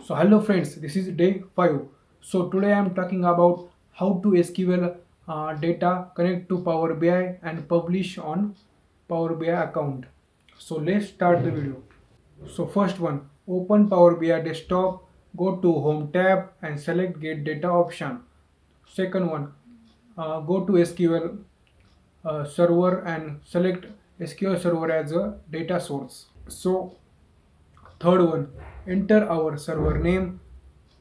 So hello friends, this is day 5. So today I am talking about how to SQL data connect to Power BI and publish on Power BI account. So let's start the video. So first one, open Power BI desktop, go to home tab and select get data option. Second one, go to SQL server and select SQL server as a data source. So third one, enter our server name.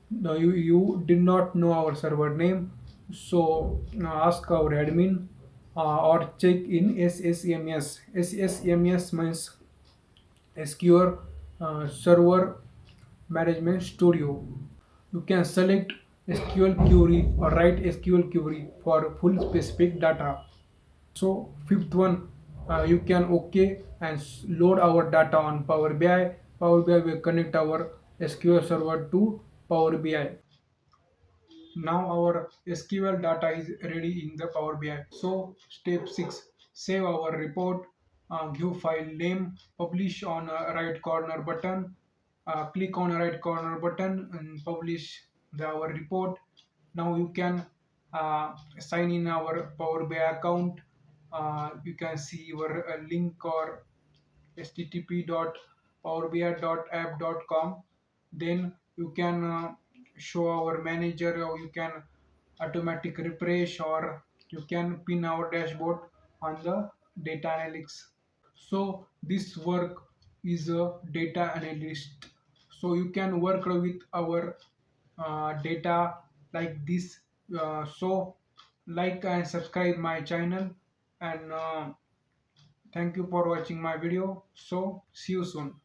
No, you did not know our server name, so ask our admin or check in SSMS. SSMS means SQL Server Management Studio. You can select SQL query or write SQL query for full specific data. So fifth one, you can OK and load our data on Power BI. Power BI will connect our SQL server to Power BI. Now our SQL data is ready in the Power BI. So step 6, save our report, give file name, publish on a right corner button, click on a right corner button and publish our report. Now you can sign in our Power BI account. You can see your link or http.powerbi.app.com. Then you can show our manager, or you can automatic refresh, or you can pin our dashboard on the data analytics. So this work is a data analyst. So you can work with our data like this. So like and subscribe my channel, and thank you for watching my video. So see you soon.